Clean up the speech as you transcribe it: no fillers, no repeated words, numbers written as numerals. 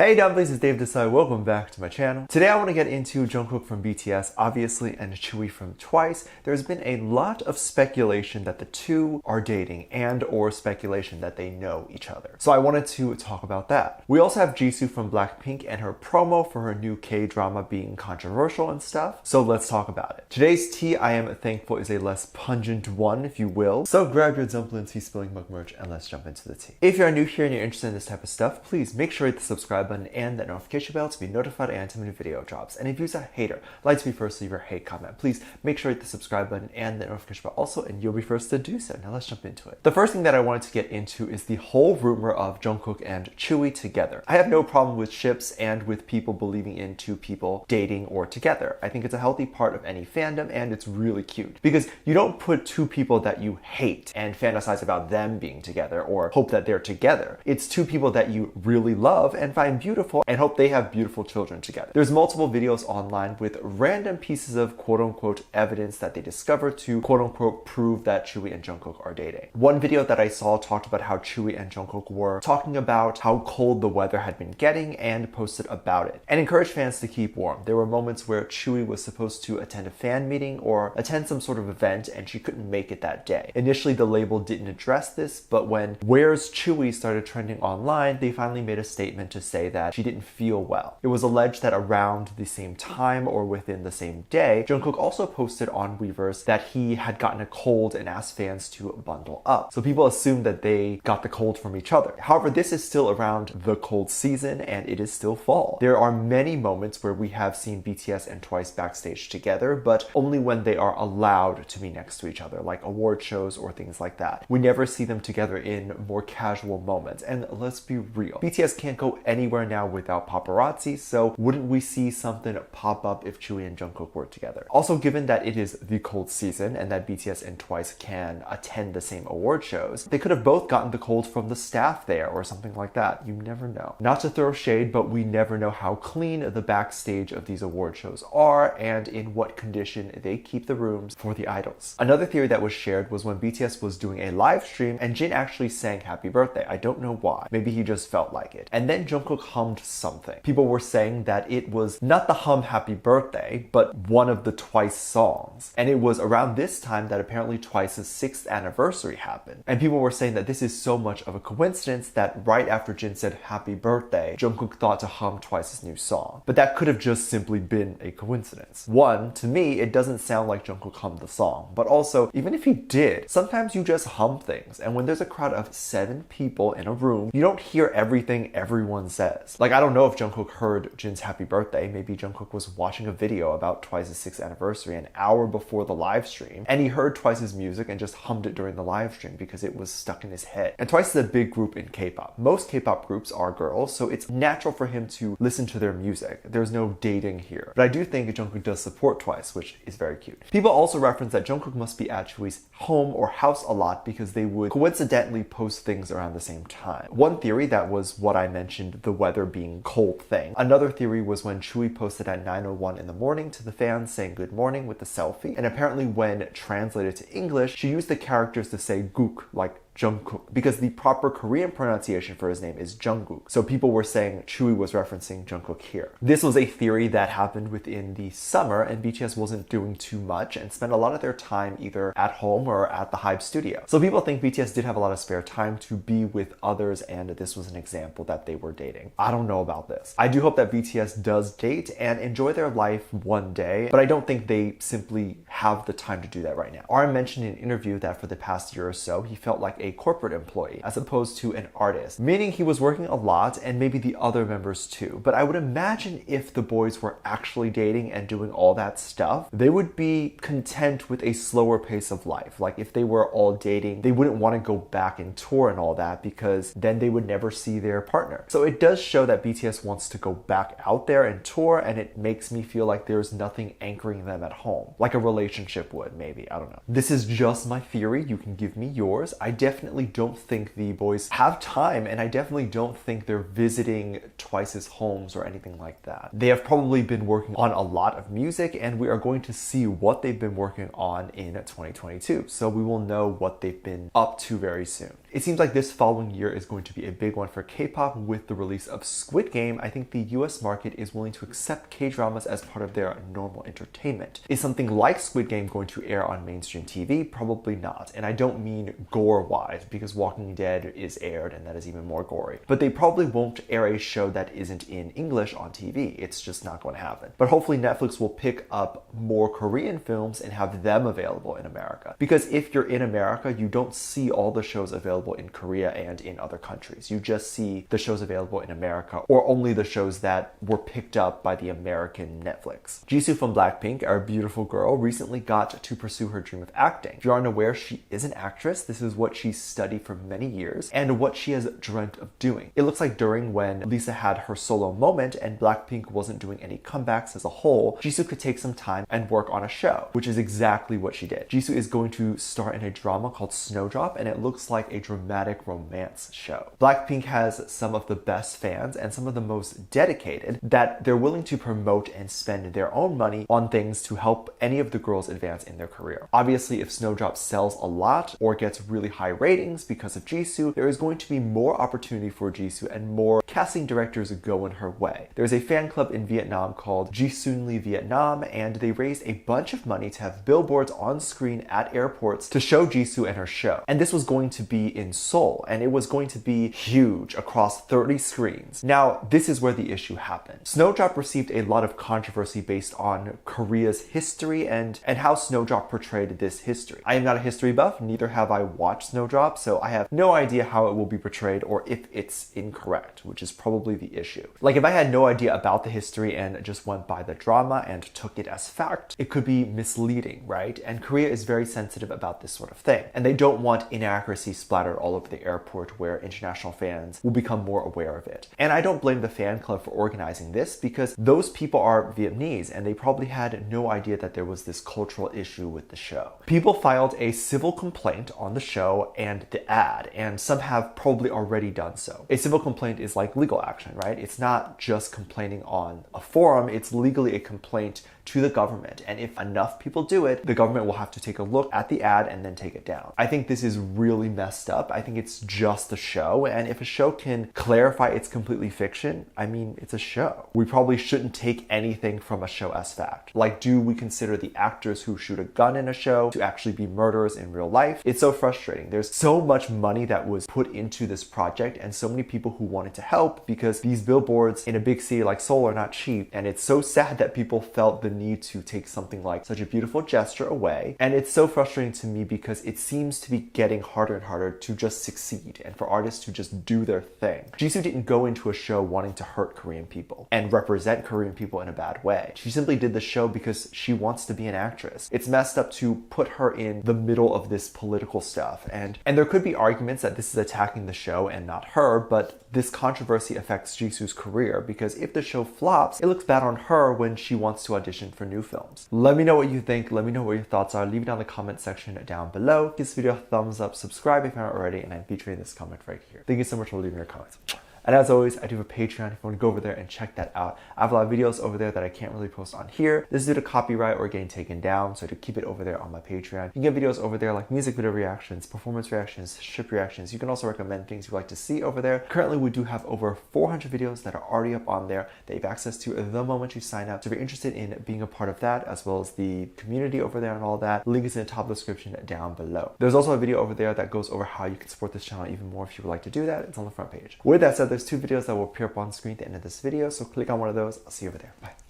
Hey dumplings, it's Dave Desai. Welcome back to my channel. Today I want to get into Jungkook from BTS, obviously, and Tzuyu from Twice. There's been a lot of speculation that the two are dating and or speculation that they know each other. So I wanted to talk about that. We also have Jisoo from BLACKPINK and her promo for her new K-drama being controversial and stuff. So let's talk about it. Today's tea, I am thankful, is a less pungent one, if you will. So grab your dumplings, tea spilling mug merch, and let's jump into the tea. If you're new here and you're interested in this type of stuff, please make sure to hit the subscribe button and that notification bell to be notified anytime a new video drops. And if you're a hater, like to be first to leave your hate comment, please make sure to hit the subscribe button and the notification bell also, and you'll be first to do so. Now let's jump into it. The first thing that I wanted to get into is the whole rumor of Jungkook and Tzuyu together. I have no problem with ships and with people believing in two people dating or together. I think it's a healthy part of any fandom and it's really cute because you don't put two people that you hate and fantasize about them being together or hope that they're together. It's two people that you really love and find beautiful and hope they have beautiful children together. There's multiple videos online with random pieces of quote-unquote evidence that they discovered to quote-unquote prove that Tzuyu and Jungkook are dating. One video that I saw talked about how Tzuyu and Jungkook were talking about how cold the weather had been getting and posted about it and encouraged fans to keep warm. There were moments where Tzuyu was supposed to attend a fan meeting or attend some sort of event and she couldn't make it that day. Initially, the label didn't address this, but when Where's Tzuyu started trending online, they finally made a statement to say that she didn't feel well. It was alleged that around the same time or within the same day, Jungkook also posted on Weverse that he had gotten a cold and asked fans to bundle up. So people assumed that they got the cold from each other. However, this is still around the cold season and it is still fall. There are many moments where we have seen BTS and Twice backstage together, but only when they are allowed to be next to each other, like award shows or things like that. We never see them together in more casual moments. And let's be real, BTS can't go anywhere now without paparazzi, so wouldn't we see something pop up if Tzuyu and Jungkook were together? Also, given that it is the cold season and that BTS and Twice can attend the same award shows, they could have both gotten the cold from the staff there or something like that. You never know. Not to throw shade, but we never know how clean the backstage of these award shows are and in what condition they keep the rooms for the idols. Another theory that was shared was when BTS was doing a live stream and Jin actually sang happy birthday. I don't know why. Maybe he just felt like it. And then Jungkook hummed something. People were saying that it was not the hum happy birthday, but one of the Twice songs. And it was around this time that apparently Twice's 6th anniversary happened. And people were saying that this is so much of a coincidence that right after Jin said happy birthday, Jungkook thought to hum Twice's new song. But that could have just simply been a coincidence. One, to me, it doesn't sound like Jungkook hummed the song. But also, even if he did, sometimes you just hum things. And when there's a crowd of 7 people in a room, you don't hear everything everyone says. Like, I don't know if Jungkook heard Jin's happy birthday. Maybe Jungkook was watching a video about Twice's 6th anniversary an hour before the live stream, and he heard Twice's music and just hummed it during the live stream because it was stuck in his head. And Twice is a big group in K-pop. Most K-pop groups are girls, so it's natural for him to listen to their music. There's no dating here. But I do think Jungkook does support Twice, which is very cute. People also reference that Jungkook must be at Tzu유's home or house a lot because they would coincidentally post things around the same time. One theory that was what I mentioned, the weather being cold thing. Another theory was when Tzuyu posted at 9:01 in the morning to the fans saying good morning with the selfie. And apparently when translated to English, she used the characters to say gook, like Jungkook, because the proper Korean pronunciation for his name is Jungkook. So people were saying Tzuyu was referencing Jungkook here. This was a theory that happened within the summer and BTS wasn't doing too much and spent a lot of their time either at home or at the HYBE studio. So people think BTS did have a lot of spare time to be with others and this was an example that they were dating. I don't know about this. I do hope that BTS does date and enjoy their life one day, but I don't think they simply have the time to do that right now. RM mentioned in an interview that for the past year or so, he felt like a corporate employee as opposed to an artist, meaning he was working a lot and maybe the other members too. But I would imagine if the boys were actually dating and doing all that stuff, they would be content with a slower pace of life. Like if they were all dating, they wouldn't want to go back and tour and all that because then they would never see their partner. So it does show that BTS wants to go back out there and tour, and it makes me feel like there's nothing anchoring them at home, like a relationship would, maybe. I don't know. This is just my theory. You can give me yours. I definitely don't think the boys have time, and I definitely don't think they're visiting Twice's homes or anything like that. They have probably been working on a lot of music, and we are going to see what they've been working on in 2022. So we will know what they've been up to very soon. It seems like this following year is going to be a big one for K-pop with the release of Squid Game. I think the US market is willing to accept K-dramas as part of their normal entertainment. Is something like Squid Game going to air on mainstream TV? Probably not. And I don't mean gore-wise, because Walking Dead is aired and that is even more gory. But they probably won't air a show that isn't in English on TV. It's just not going to happen. But hopefully Netflix will pick up more Korean films and have them available in America. Because if you're in America, you don't see all the shows available in Korea and in other countries. You just see the shows available in America, or only the shows that were picked up by the American Netflix. Jisoo from BLACKPINK, our beautiful girl, recently got to pursue her dream of acting. If you aren't aware, she is an actress. This is what she studied for many years and what she has dreamt of doing. It looks like during when Lisa had her solo moment and BLACKPINK wasn't doing any comebacks as a whole, Jisoo could take some time and work on a show, which is exactly what she did. Jisoo is going to star in a drama called SnowDrop, and it looks like a dramatic romance show. BLACKPINK has some of the best fans and some of the most dedicated that they're willing to promote and spend their own money on things to help any of the girls advance in their career. Obviously, if SnowDrop sells a lot or gets really high ratings because of Jisoo, there is going to be more opportunity for Jisoo and more casting directors go in her way. There's a fan club in Vietnam called Jisoos Vietnam, and they raised a bunch of money to have billboards on screen at airports to show Jisoo and her show. And this was going to be in Seoul, and it was going to be huge across 30 screens. Now, this is where the issue happened. SnowDrop received a lot of controversy based on Korea's history and how SnowDrop portrayed this history. I am not a history buff, neither have I watched SnowDrop, so I have no idea how it will be portrayed or if it's incorrect, which is probably the issue. Like, if I had no idea about the history and just went by the drama and took it as fact, it could be misleading, right? And Korea is very sensitive about this sort of thing, and they don't want inaccuracy splattered all over the airport where international fans will become more aware of it. And I don't blame the fan club for organizing this, because those people are Vietnamese and they probably had no idea that there was this cultural issue with the show. People filed a civil complaint on the show and the ad, and some have probably already done so. A civil complaint is like legal action, right? It's not just complaining on a forum, it's legally a complaint to the government. And if enough people do it, the government will have to take a look at the ad and then take it down. I think this is really messed up. I think it's just a show. And if a show can clarify it's completely fiction, I mean, it's a show. We probably shouldn't take anything from a show as fact. Like, do we consider the actors who shoot a gun in a show to actually be murderers in real life? It's so frustrating. There's so much money that was put into this project and so many people who wanted to help, because these billboards in a big city like Seoul are not cheap. And it's so sad that people felt the need to take something like such a beautiful gesture away. And it's so frustrating to me because it seems to be getting harder and harder to just succeed and for artists to just do their thing. Jisoo didn't go into a show wanting to hurt Korean people and represent Korean people in a bad way. She simply did the show because she wants to be an actress. It's messed up to put her in the middle of this political stuff. And there could be arguments that this is attacking the show and not her, but this controversy affects Jisoo's career, because if the show flops, it looks bad on her when she wants to audition for new films. Let me know what you think. Let me know what your thoughts are. Leave it down in the comment section down below. Give this video a thumbs up, subscribe if you're not already, and I'm featuring this comment right here. Thank you so much for leaving your comments. And as always, I do have a Patreon if you want to go over there and check that out. I have a lot of videos over there that I can't really post on here. This is due to copyright or getting taken down, so to keep it over there on my Patreon. You can get videos over there like music video reactions, performance reactions, ship reactions. You can also recommend things you'd like to see over there. Currently, we do have over 400 videos that are already up on there that you have access to the moment you sign up. So if you're interested in being a part of that, as well as the community over there and all that, link is in the top of the description down below. There's also a video over there that goes over how you can support this channel even more if you would like to do that. It's on the front page. With that said, there's two videos that will appear up on screen at the end of this video, so click on one of those. I'll see you over there. Bye.